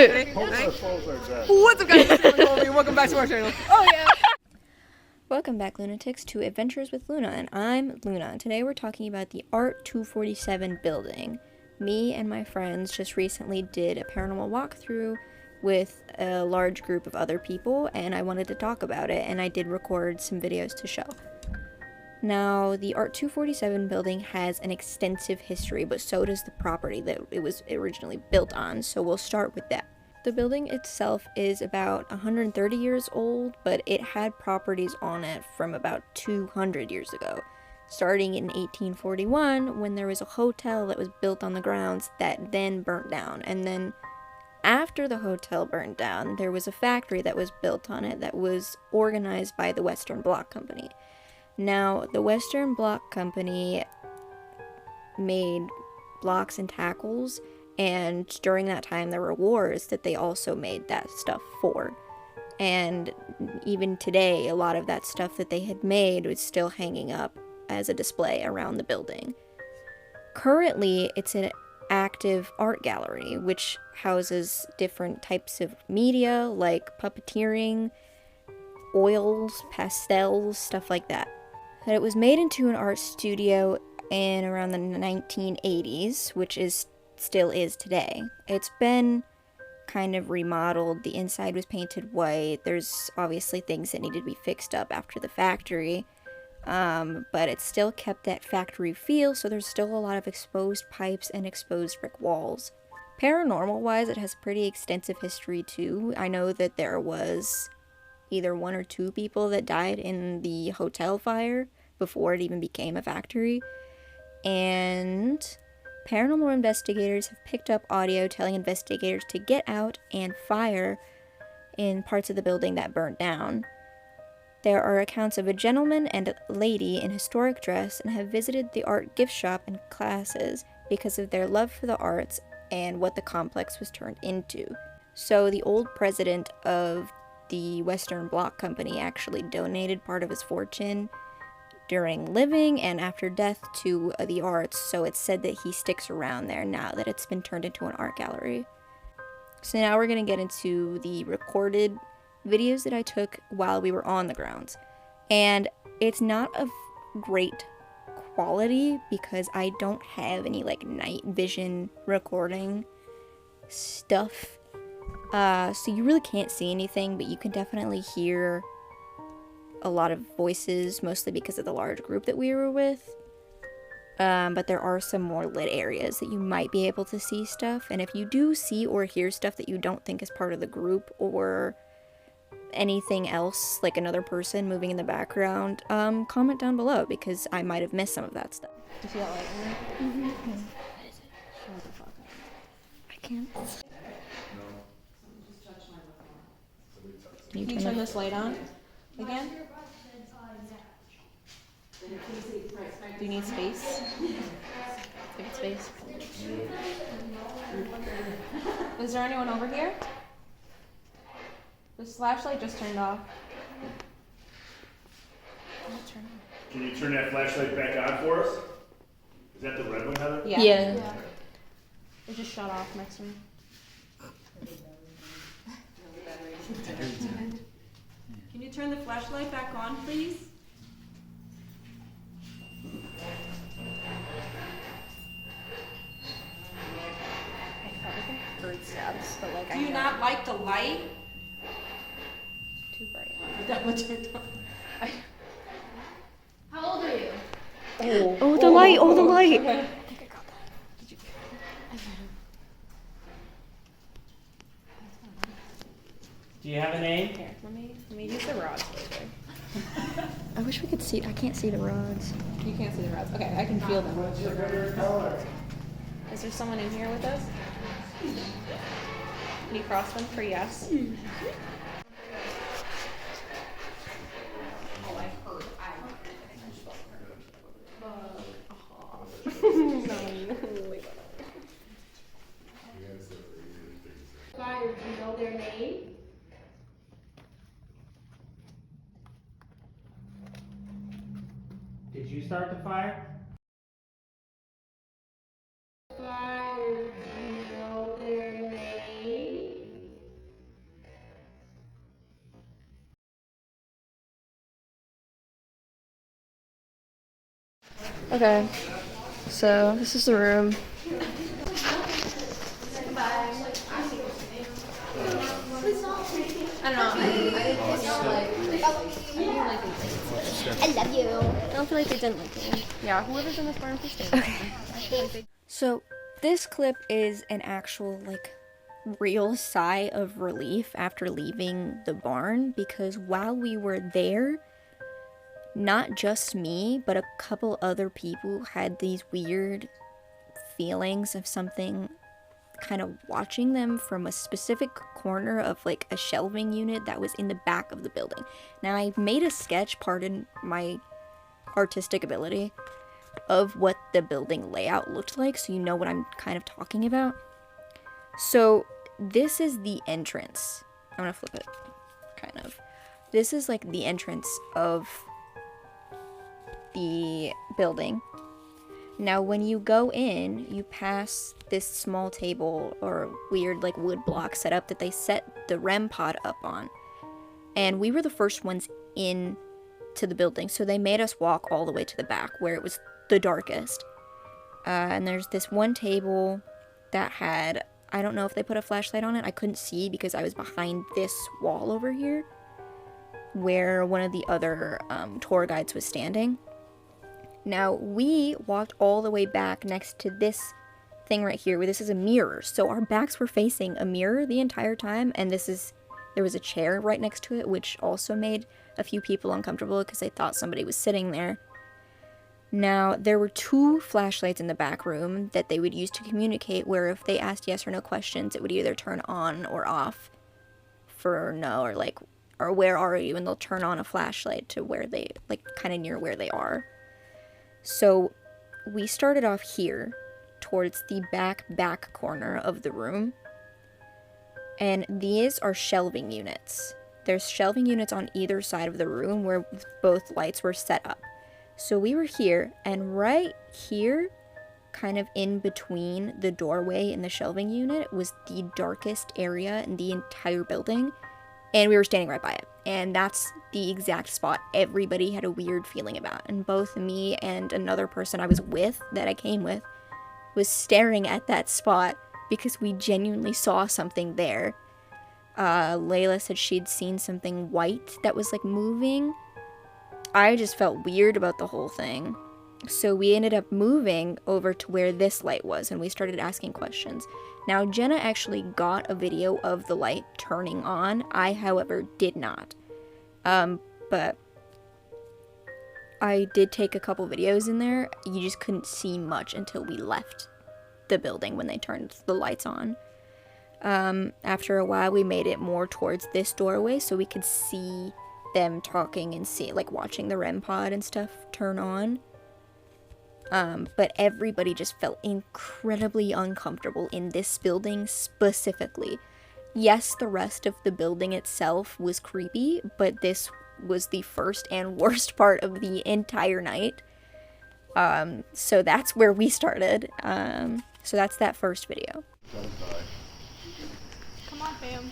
What's up, guys? Welcome back to our channel. Oh yeah. Welcome back, lunatics, to Adventures with Luna, and I'm Luna. Today we're talking about the Art247 building. Me and my friends just recently did a paranormal walkthrough with a large group of other people, and I wanted to talk about it, and I did record some videos to show. Now, the Art247 building has an extensive history, but so does the property that it was originally built on, so we'll start with that. The building itself is about 130 years old, but it had properties on it from about 200 years ago, starting in 1841 when there was a hotel that was built on the grounds that then burnt down, and then after the hotel burned down, there was a factory that was built on it that was organized by the Western Block Company. Now, the Western Block Company made blocks and tackles, and during that time there were wars that they also made that stuff for. And even today, a lot of that stuff that they had made was still hanging up as a display around the building. Currently, it's an active art gallery, which houses different types of media like puppeteering, oils, pastels, stuff like that. But it was made into an art studio in around the 1980s, which still is today. It's been kind of remodeled. The inside was painted white. There's obviously things that needed to be fixed up after the factory, but it still kept that factory feel, so there's still a lot of exposed pipes and exposed brick walls. Paranormal-wise, it has pretty extensive history too. I know that there was either 1 or 2 people that died in the hotel fire before it even became a factory, and paranormal investigators have picked up audio telling investigators to get out and fire in parts of the building that burnt down. There are accounts of a gentleman and a lady in historic dress and have visited the art gift shop and classes because of their love for the arts and what the complex was turned into. So the old president of the Western Block Company actually donated part of his fortune during living and after death to the arts, so it's said that he sticks around there now that it's been turned into an art gallery. So now we're going to get into the recorded videos that I took while we were on the grounds. And it's not of great quality because I don't have any like night vision recording stuff. So you really can't see anything, but you can definitely hear a lot of voices, mostly because of the large group that we were with. But there are some more lit areas that you might be able to see stuff. And if you do see or hear stuff that you don't think is part of the group or anything else, like another person moving in the background, comment down below because I might have missed some of that stuff. Do you see that light in there? Mm-hmm. What is it? Shut the fuck up. I can't. Can you turn this light on again? Do you need space? Take space. Is there anyone over here? This flashlight just turned off. Can you turn that flashlight back on for us? Is that the red one, Heather? Yeah. It just shut off next to me. Can you turn the flashlight back on, please? I felt like I heard steps, but like Do you not like the light? Too bright. That what you're doing? How old are you? Oh, the light! Oh, the light! Okay. Do you have a name? Here, let me use the rods later. I wish we could see. I can't see the rods. You can't see the rods. Okay, I can feel them. What's your favorite color? Is there someone in here with us? Can you cross them for yes? Fire, do you know their name? Did you start the fire? Fire, do you know their name? Okay, so this is the room. I love you. I don't feel like they didn't like me. Yeah, whoever's in this barn is staying. Okay. So this clip is an actual like real sigh of relief after leaving the barn, because while we were there, not just me, but a couple other people had these weird feelings of something kind of watching them from a specific corner of like a shelving unit that was in the back of the building. Now I made a sketch, pardon my artistic ability, of what the building layout looked like, so you know what I'm kind of talking about. So this is the entrance. I'm gonna flip it, kind of. This is like the entrance of the building. Now when you go in, you pass this small table or weird like wood block setup that they set the REM pod up on. And we were the first ones in to the building, so they made us walk all the way to the back where it was the darkest. And there's this one table that had, I don't know if they put a flashlight on it, I couldn't see because I was behind this wall over here where one of the other tour guides was standing. Now, we walked all the way back next to this thing right here, where this is a mirror. So our backs were facing a mirror the entire time, and there was a chair right next to it, which also made a few people uncomfortable because they thought somebody was sitting there. Now, there were 2 flashlights in the back room that they would use to communicate, where if they asked yes or no questions, it would either turn on or off for no, or where are you, and they'll turn on a flashlight to where they, like, kind of near where they are. So we started off here towards the back corner of the room, and these are shelving units. There's shelving units on either side of the room where both lights were set up. So we were here, and right here, kind of in between the doorway and the shelving unit, was the darkest area in the entire building, and we were standing right by it. And that's the exact spot everybody had a weird feeling about. And both me and another person I was with, that I came with, was staring at that spot because we genuinely saw something there. Layla said she'd seen something white that was like moving. I just felt weird about the whole thing. So we ended up moving over to where this light was, and we started asking questions. Now, Jenna actually got a video of the light turning on. I, however, did not. But I did take a couple videos in there. You just couldn't see much until we left the building when they turned the lights on. After a while, we made it more towards this doorway so we could see them talking and see, like, watching the REM pod and stuff turn on. But everybody just felt incredibly uncomfortable in this building specifically. Yes, the rest of the building itself was creepy, but this was the first and worst part of the entire night. So that's where we started. So that's that first video. Come on, fam.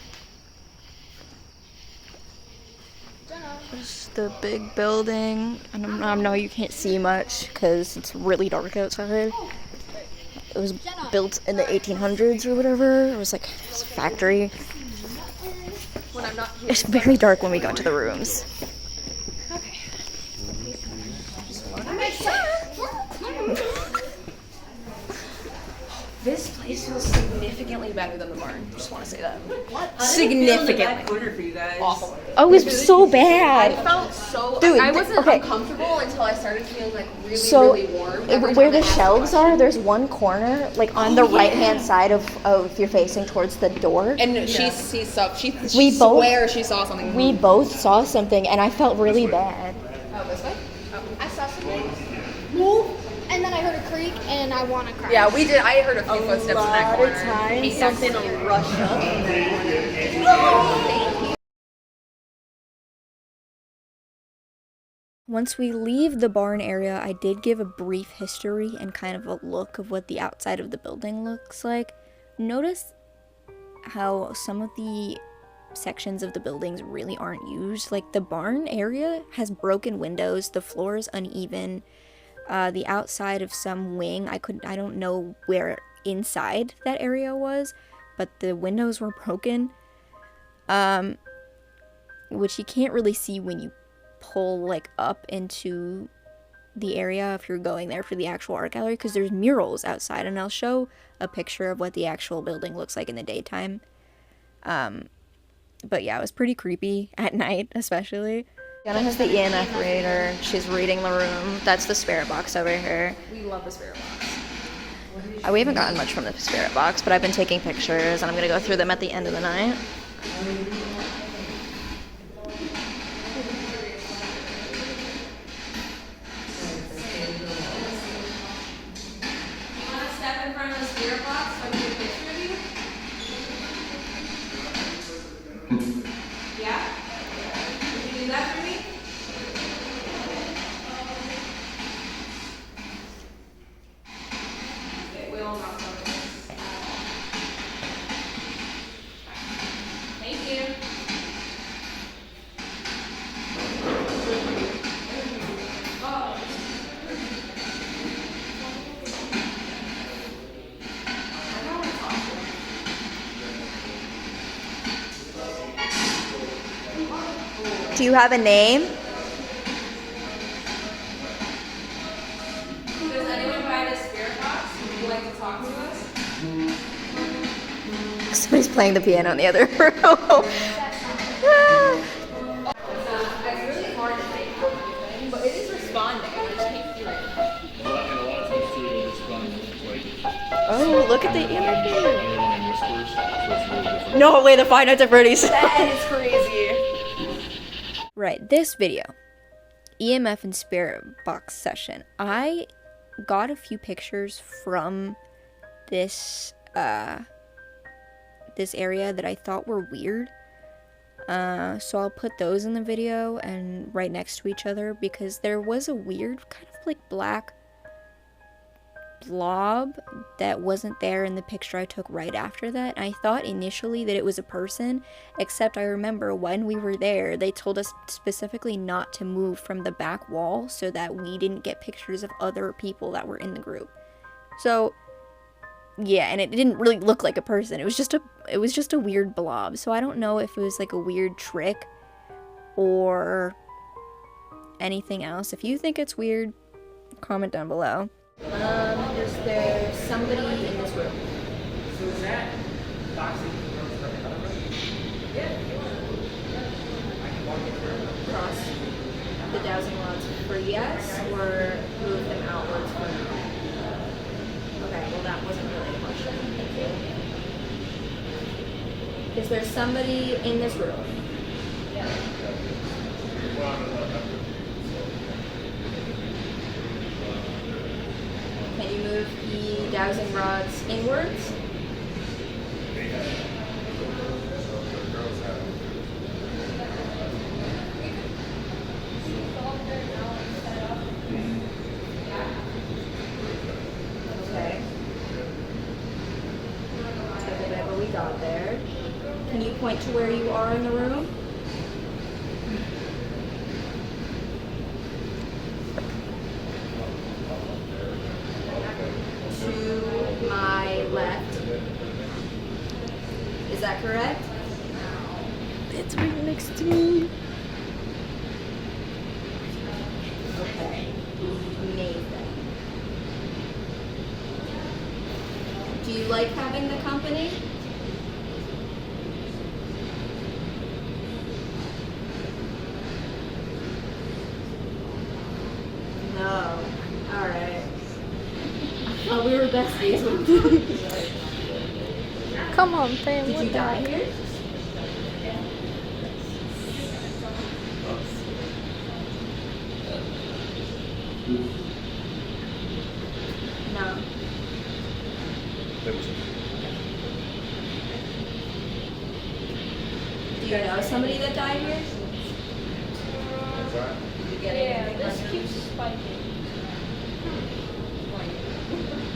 This is the big building. I know you can't see much because it's really dark outside. It was built in the 1800s or whatever. It was like a factory. It's very dark when we got to the rooms. This place feels significantly better than the barn. Just want to say that. What? Significantly. Corner for you guys. Awful. Oh, it was so bad. I felt so. Dude, I wasn't okay. uncomfortable until I started feeling like really, So, really warm. every where time I the asked shelves a question. are, there's one corner, like on the right-hand side of if you're facing towards the door. And she sees stuff. She We both- swears she saw something. We both saw something, and I felt really bad. Oh, this way? Oh. I saw something move, and then I heard a creak, and I want to cry. Yeah, we did. I heard a few footsteps in that corner. Times something will rush up in that corner. Once we leave the barn area, I did give a brief history and kind of a look of what the outside of the building looks like. Notice how some of the sections of the buildings really aren't used. Like the barn area has broken windows, the floor is uneven. the outside of some wing. I don't know where inside that area was, but the windows were broken, which you can't really see when you pull like up into the area if you're going there for the actual art gallery, because there's murals outside, and I'll show a picture of what the actual building looks like in the daytime. But yeah, it was pretty creepy at night, especially. Jenna has the EMF reader. She's reading the room. That's the spirit box over here. We love the spirit box. We haven't gotten much from the spirit box, but I've been taking pictures, and I'm gonna go through them at the end of the night. Step in front of the spirit box so I can take a picture of you? Yeah? Would you do that for me? Okay, we all knock on this. Thank you. Do you have a name? Does anyone buy this spirit box? Would you like to talk to us? Somebody's playing the piano in the other room. It's really hard to think of everything, but it is responding. I just can't feel it. And a lot of times too, it'll respond like Oh, look at the in whispers, so it's really different. No way, the Five Nights at Freddy's. That is crazy. Right, this video, EMF and spirit box session. I got a few pictures from this this area that I thought were weird. So I'll put those in the video and right next to each other, because there was a weird kind of like black blob that wasn't there in the picture I took right after that. I thought initially that it was a person, except I remember when we were there, they told us specifically not to move from the back wall so that we didn't get pictures of other people that were in the group. So yeah, and it didn't really look like a person. It was just a weird blob. So I don't know if it was like a weird trick or anything else. If you think it's weird, comment down below. Is there somebody in this room? So is that boxing rooms for another room? Yeah, if you want. I can walk it through. Cross the dowsing rods for yes, or move them outwards for no? Okay, well that wasn't really a question. Thank you. Is there somebody in this room? Can you move the dowsing rods inwards? Okay. Whatever we got there. Can you point to where you are in the room? To my left. Is that correct? It's right next to me. Okay. Nathan. Do you like having the company? No. Alright. Oh, we were besties. Come on, Sam. Did you die here? No. Do you know somebody that died here? Yeah, this keeps spiking.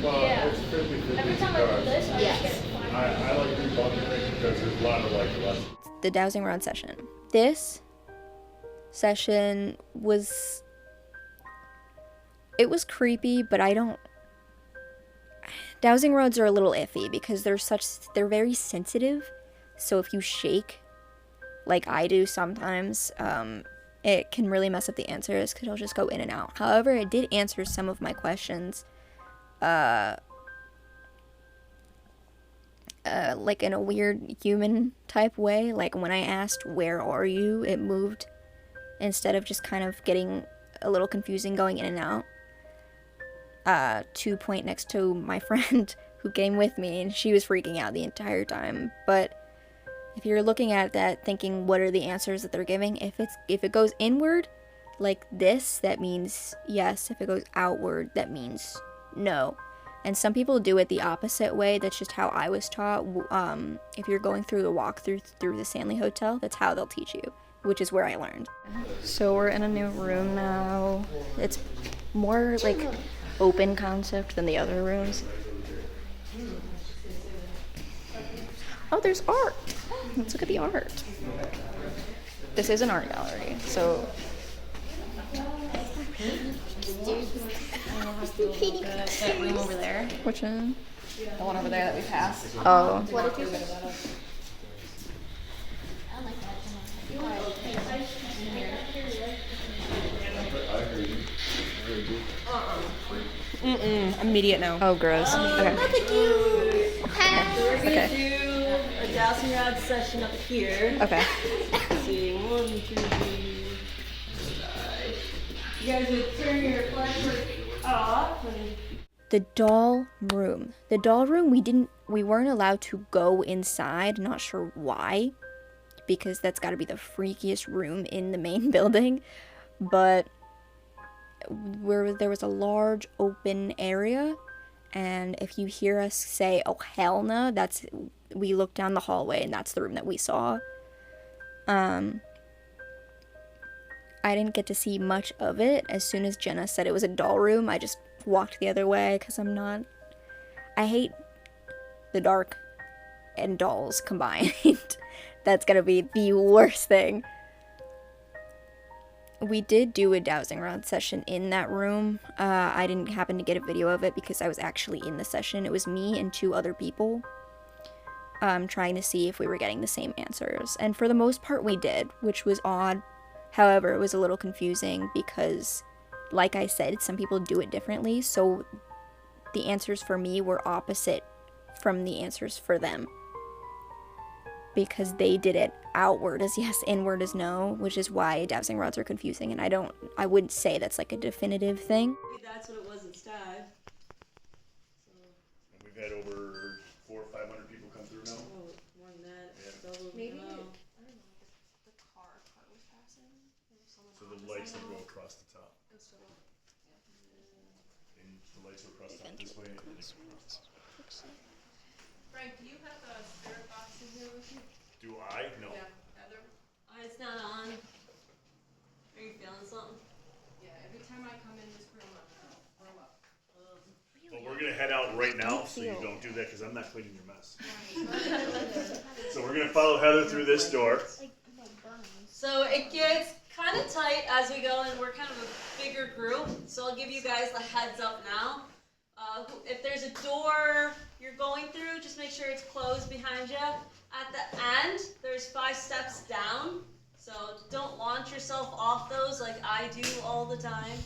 Well, Yeah. it's 50-50 Every time I do this, I Yes. just get it. I like debunking it because there's a lot of like lessons. The dowsing rod session. This session was... it was creepy, but I don't. Dowsing rods are a little iffy because they're very sensitive. So if you shake, like I do sometimes, it can really mess up the answers because it'll just go in and out. However, it did answer some of my questions, like in a weird human type way. Like when I asked, "Where are you?" it moved instead of just kind of getting a little confusing going in and out. To point next to my friend who came with me, and she was freaking out the entire time. But if you're looking at that thinking what are the answers that they're giving, if it goes inward like this, that means yes. If it goes outward, that means no. And some people do it the opposite way. That's just how I was taught. If you're going through the walkthrough through the Stanley Hotel, that's how they'll teach you, which is where I learned. So we're in a new room now. It's more like open concept than the other rooms. Oh, there's art. Let's look at the art. This is an art gallery, so. That room over there. Which one? The one over there that we passed. Oh. What did you say? Immediate no. Oh, gross. Okay. We're gonna Okay. do a dowsing rod session up here. Okay. Let's see, 1, 2, 3, 5. You guys would turn your flashlight off. And The doll room. The doll room, we weren't allowed to go inside. Not sure why, because that's got to be the freakiest room in the main building. But there was a large open area, and if you hear us say "oh hell no," we looked down the hallway and that's the room that we saw. I didn't get to see much of it. As soon as Jenna said it was a doll room, I just walked the other way because I hate the dark and dolls combined. That's gonna be the worst thing. We did do a dowsing rod session in that room. I didn't happen to get a video of it because I was actually in the session. It was me and 2 other people trying to see if we were getting the same answers. And for the most part, we did, which was odd. However, it was a little confusing because, like I said, some people do it differently. So the answers for me were opposite from the answers for them, because they did it outward as yes, inward as no, which is why dowsing rods are confusing. And I wouldn't say that's like a definitive thing. maybe that's what it was instead. So, And we've had over 400 or 500 people come through now. oh, more than that. Yeah. Double, Maybe no. I don't know. The car was passing. So the lights will go across the top. And the lights are across the top this way. And they go across. Frank, do you have a spirit box in here with you? Do I? No. Yeah, Heather. It's not on. Are you feeling something? Yeah, every time I come in this room, I'm throw up. Well, we're gonna head out right now, so you don't do that, because I'm not cleaning your mess. So we're gonna follow Heather through this door. So it gets kind of tight as we go, and we're kind of a bigger group. So I'll give you guys the heads up now. If there's a door you're going through, just make sure it's closed behind you. At the end, there's 5 steps down. So don't launch yourself off those like I do all the time.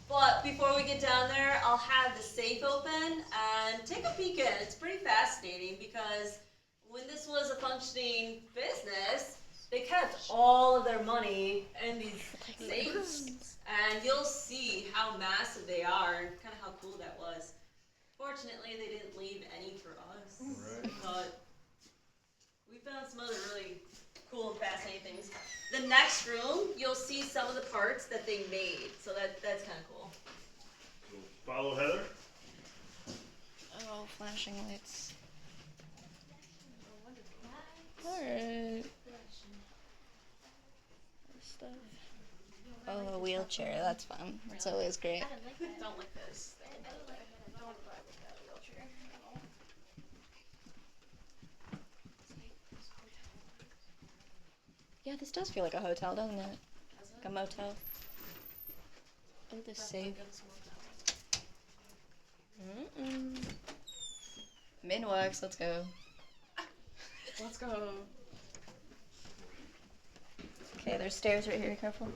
But before we get down there, I'll have the safe open and take a peek in. It's pretty fascinating because when this was a functioning business, they kept all of their money in these safes. And you'll see how massive they are and kind of how cool that was. Fortunately, they didn't leave any for us. Right. But we found some other really cool and fascinating things. The next room, you'll see some of the parts that they made. So that's kind of cool. So follow Heather. Oh, flashing lights. Alright. Stuff. Oh, a wheelchair. That's fun. That's always great. I don't like this thing. Yeah, this does feel like a hotel, doesn't it? Like a motel. Look at this safe. Minwax, let's go. Let's go. Okay, there's stairs right here, careful.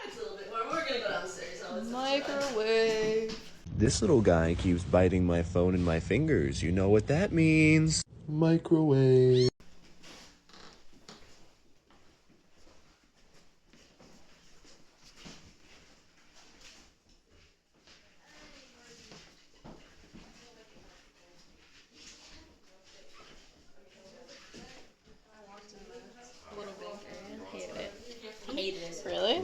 It's a little bit warm. We're gonna go downstairs. Microwave. This little guy keeps biting my phone and my fingers. You know what that means. Microwave. Hated it. Really?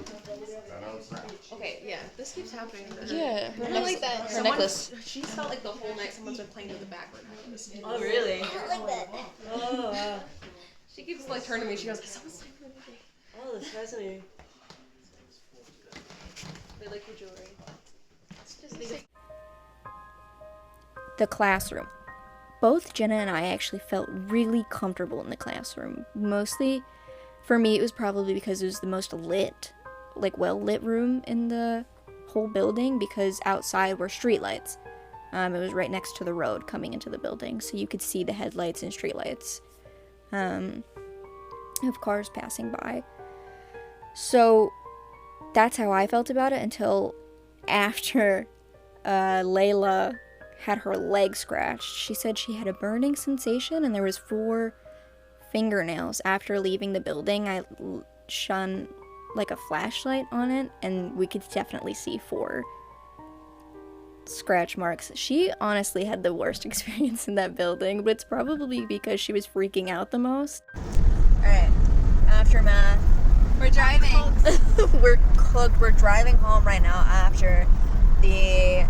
Okay, yeah, this keeps happening. Yeah, her, like that. her necklace. She's felt like the whole night someone's been playing with the backward necklace. Oh, really? like that. Oh, wow. She keeps like turning to me. She goes, "Someone's playing with me." Oh, that's fascinating. They like your jewelry. The classroom. Both Jenna and I actually felt really comfortable in the classroom. Mostly, for me, it was probably because it was the most lit, like well-lit room in the whole building, because outside were streetlights. It was right next to the road coming into the building, so you could see the headlights and streetlights of cars passing by. So that's how I felt about it until after Layla had her leg scratched. She said she had a burning sensation and there was 4 fingernails. After leaving the building, I shone like a flashlight on it and we could definitely see 4 scratch marks. She honestly had the worst experience in that building, but it's probably because she was freaking out the most. Alright, aftermath. We're driving. We're cooked. We're driving home right now after the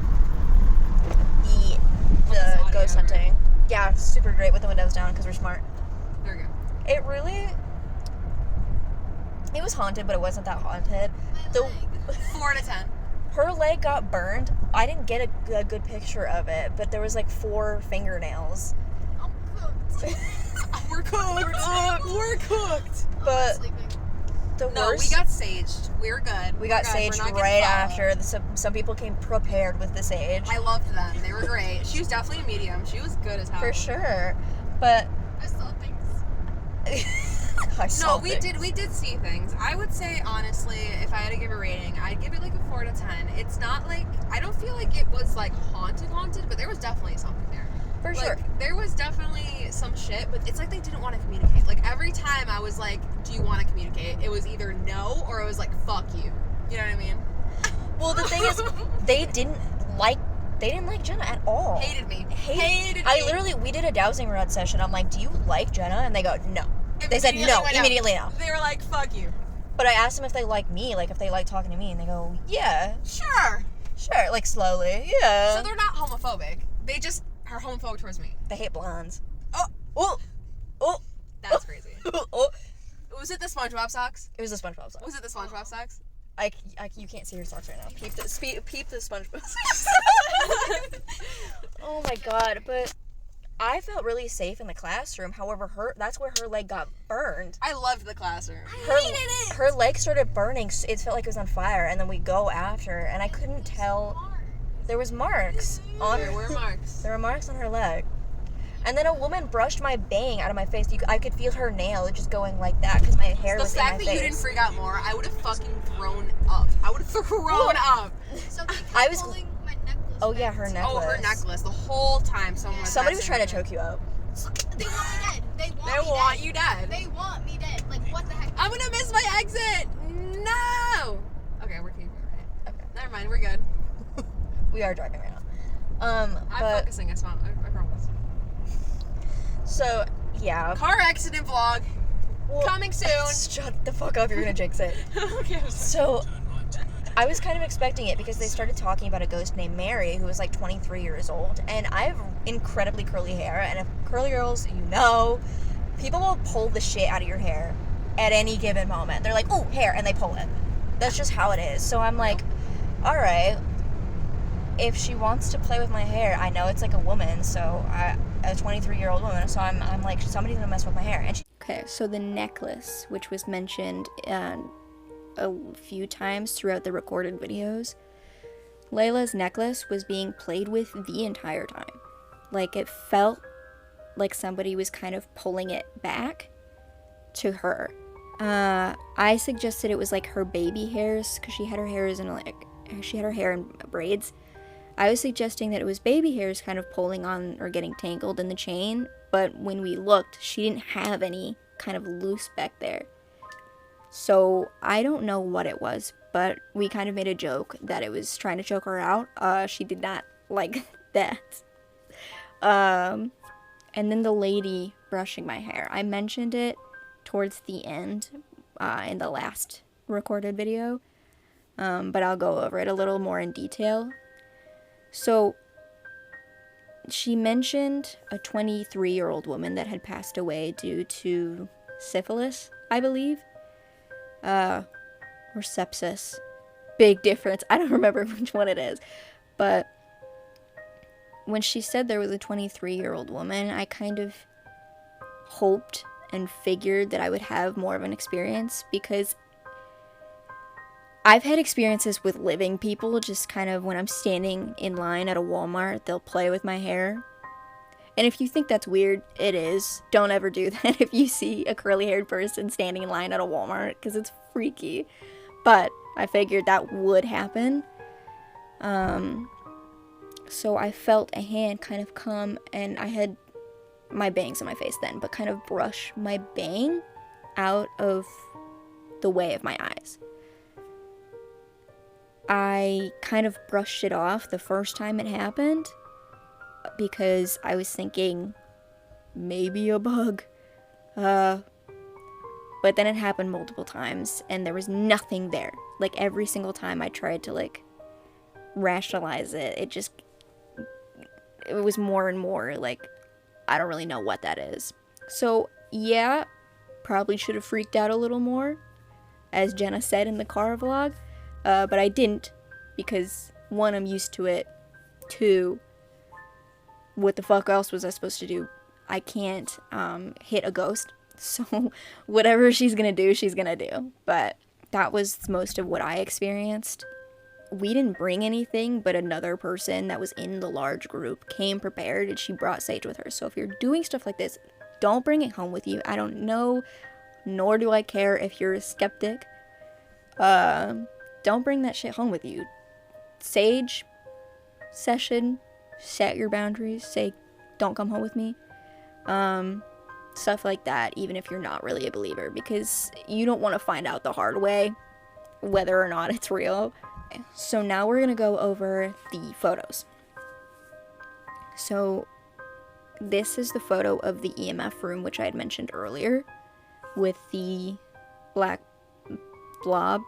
ghost hunting. Yeah, it's super great with the windows down because we're smart. There we go. It was haunted, but it wasn't that haunted. 4 out of 10. Her leg got burned. I didn't get a good picture of it, but there was like 4 fingernails. We're cooked. We're cooked. But the No, worst. we got saged. We're good. We got We're good. saged We're not right getting after. Some people came prepared with the sage. I loved them. They were great. She was definitely a medium. She was good as hell. For sure. But I saw things. I saw No, we things. did see things. I would say honestly, if I had to give a rating, I'd give it like a 4 out of 10. It's not like I don't feel like it was like haunted, but there was definitely something there. For Like, sure. there was definitely some shit, but it's like they didn't want to communicate. Like every time I was like, "Do you want to communicate?" It was either no or it was like, "Fuck you." You know what I mean? Well, the thing is, they didn't like Jenna at all. Hated me. We did a dowsing rod session. I'm like, do you like Jenna? And they go, no. They said no, immediately no. They were like, "Fuck you." But I asked them if they like me, like if they like talking to me, and they go, yeah, Sure. like slowly, yeah. So they're not homophobic. They just are homophobic towards me. They hate blondes. Oh, Oh, that's crazy. oh. Was it the SpongeBob socks? It was the SpongeBob socks. Was it the SpongeBob socks? You can't see your socks right now. Peep the SpongeBob socks. Oh my god, but I felt really safe in the classroom. However, that's where her leg got burned. I loved the classroom. Her leg started burning. It felt like it was on fire, and then we go after, and I couldn't tell. There was marks on There were marks. There were marks on her leg. And then a woman brushed my bang out of my face. I could feel her nail just going like that because my hair was in my face. The fact that you didn't freak out more, I would have fucking thrown up. I would have thrown up. I was. Pulling my necklace. Oh yeah, her necklace. Oh, her necklace. The whole time Somebody was trying to choke you up. They want me dead. They They want you dead. They want me dead. Like, what the heck? I'm gonna miss my exit. No. Okay, we're keeping it right. Okay. Never mind. We're good. We are driving right now. I'm But focusing. I promise. so yeah. Car accident vlog coming soon. Shut the fuck up! You're gonna jinx it. Okay. So, I was kind of expecting it because they started talking about a ghost named Mary who was like 23 years old, and I have incredibly curly hair, and if curly girls, people will pull the shit out of your hair at any given moment. They're like, "Ooh, hair," and they pull it. That's just how it is. So I'm like, all right, if she wants to play with my hair, I know it's like a woman, so a 23-year-old woman, so I'm like, somebody's gonna mess with my hair. And Okay, so the necklace, which was mentioned a few times throughout the recorded videos, Layla's necklace was being played with the entire time. Like, it felt like somebody was kind of pulling it back to her. I suggested it was like her baby hairs, because she had her hair in braids. I was suggesting that it was baby hairs kind of pulling on or getting tangled in the chain, but when we looked, she didn't have any kind of loose back there. So I don't know what it was, but we kind of made a joke that it was trying to choke her out. She did not like that. And then the lady brushing my hair. I mentioned it towards the end in the last recorded video, but I'll go over it a little more in detail. So she mentioned a 23-year-old woman that had passed away due to syphilis, I believe, or sepsis. Big difference. I don't remember which one it is, but when she said there was a 23-year-old woman, I kind of hoped and figured that I would have more of an experience, because I've had experiences with living people, just kind of when I'm standing in line at a Walmart, they'll play with my hair. And if you think that's weird, it is. Don't ever do that if you see a curly-haired person standing in line at a Walmart, because it's freaky. But I figured that would happen. So I felt a hand kind of come, and I had my bangs on my face then, but kind of brush my bang out of the way of my eyes. I kind of brushed it off the first time it happened, because I was thinking, maybe a bug. But then it happened multiple times, and there was nothing there. Like, every single time I tried to, like, rationalize it, it was more and more, like, I don't really know what that is. So, yeah, probably should have freaked out a little more, as Jenna said in the car vlog. But I didn't, because 1, I'm used to it. 2, what the fuck else was I supposed to do? I can't hit a ghost, so whatever she's gonna do, she's gonna do. But that was most of what I experienced. We didn't bring anything, but another person that was in the large group came prepared, and she brought sage with her. So if you're doing stuff like this, don't bring it home with you. I don't know, nor do I care if you're a skeptic. Don't bring that shit home with you. Sage session, set your boundaries, say, don't come home with me. Stuff like that, even if you're not really a believer, because you don't want to find out the hard way whether or not it's real. So now we're gonna go over the photos. So this is the photo of the EMF room, which I had mentioned earlier, with the black blob.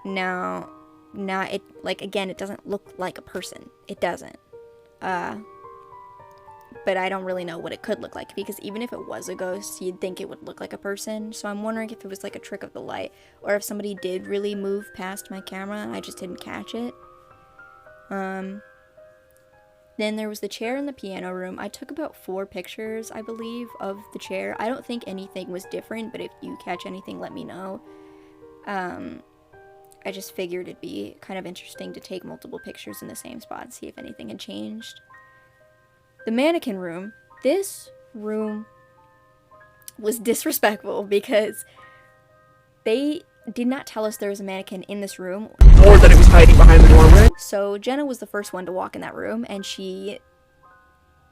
Now it, like, again, it doesn't look like a person. It doesn't. But I don't really know what it could look like, because even if it was a ghost, you'd think it would look like a person. So I'm wondering if it was like a trick of the light, or if somebody did really move past my camera and I just didn't catch it. Then there was the chair in the piano room. I took about 4 pictures, I believe, of the chair. I don't think anything was different, but if you catch anything, let me know. I just figured it'd be kind of interesting to take multiple pictures in the same spot and see if anything had changed. The mannequin room. This room was disrespectful, because they did not tell us there was a mannequin in this room, Or that it was hiding behind the doorway. So Jenna was the first one to walk in that room, and she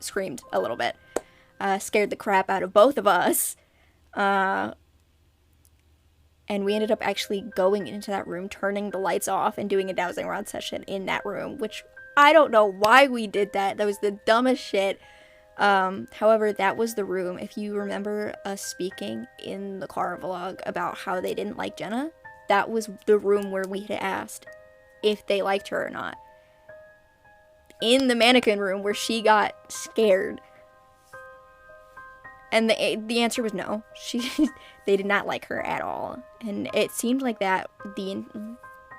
screamed a little bit. Scared the crap out of both of us. And we ended up actually going into that room, turning the lights off, and doing a dowsing rod session in that room, which I don't know why we did that. That was the dumbest shit. However, that was the room. If you remember us speaking in the car vlog about how they didn't like Jenna, that was the room where we had asked if they liked her or not. In the mannequin room where she got scared. And the answer was no. They did not like her at all. And it seemed like that the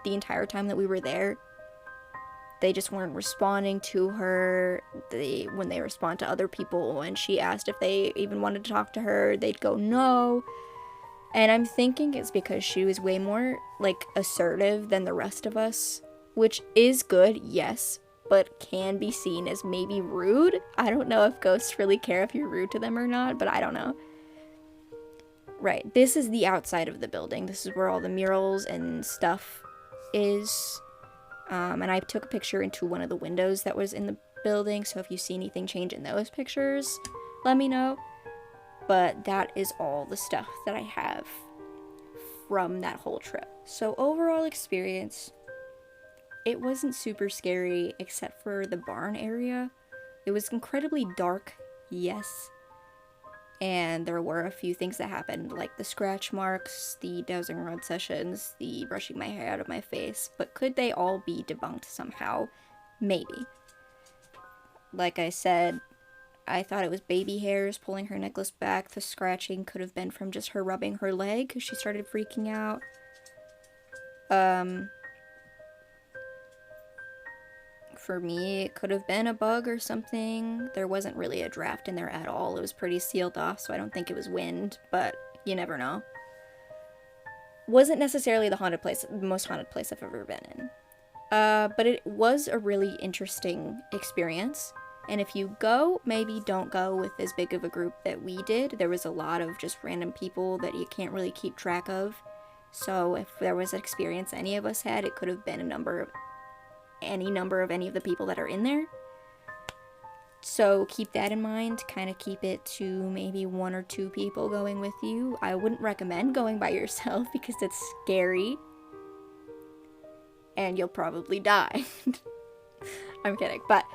entire time that we were there. they just weren't responding to her. When they respond to other people, and she asked if they even wanted to talk to her, they'd go no. And I'm thinking it's because she was way more, like, assertive than the rest of us, which is good, yes, but can be seen as maybe rude. I don't know if ghosts really care if you're rude to them or not, but I don't know. Right, this is the outside of the building. This is where all the murals and stuff is. And I took a picture into one of the windows that was in the building, so if you see anything change in those pictures, let me know. But that is all the stuff that I have from that whole trip. So overall experience, it wasn't super scary except for the barn area. It was incredibly dark, yes. And there were a few things that happened, like the scratch marks, the dowsing rod sessions, the brushing my hair out of my face. But could they all be debunked somehow? Maybe. Like I said, I thought it was baby hairs pulling her necklace back. The scratching could have been from just her rubbing her leg because she started freaking out. For me, it could have been a bug or something. There wasn't really a draft in there at all. It was pretty sealed off, so I don't think it was wind, but you never know. Wasn't necessarily the most haunted place I've ever been in. But it was a really interesting experience. And if you go, maybe don't go with as big of a group that we did. There was a lot of just random people that you can't really keep track of. So if there was an experience any of us had, it could have been any number of any of the people that are in there. So keep that in mind. Kind of keep it to maybe 1 or 2 people going with you. I wouldn't recommend going by yourself because it's scary. And you'll probably die. I'm kidding. But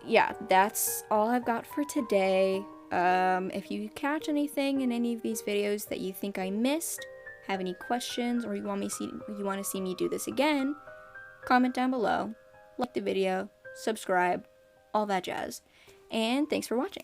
yeah, that's all I've got for today. If you catch anything in any of these videos that you think I missed, have any questions, or you want to see me do this again, comment down below, like the video, subscribe, all that jazz. And thanks for watching.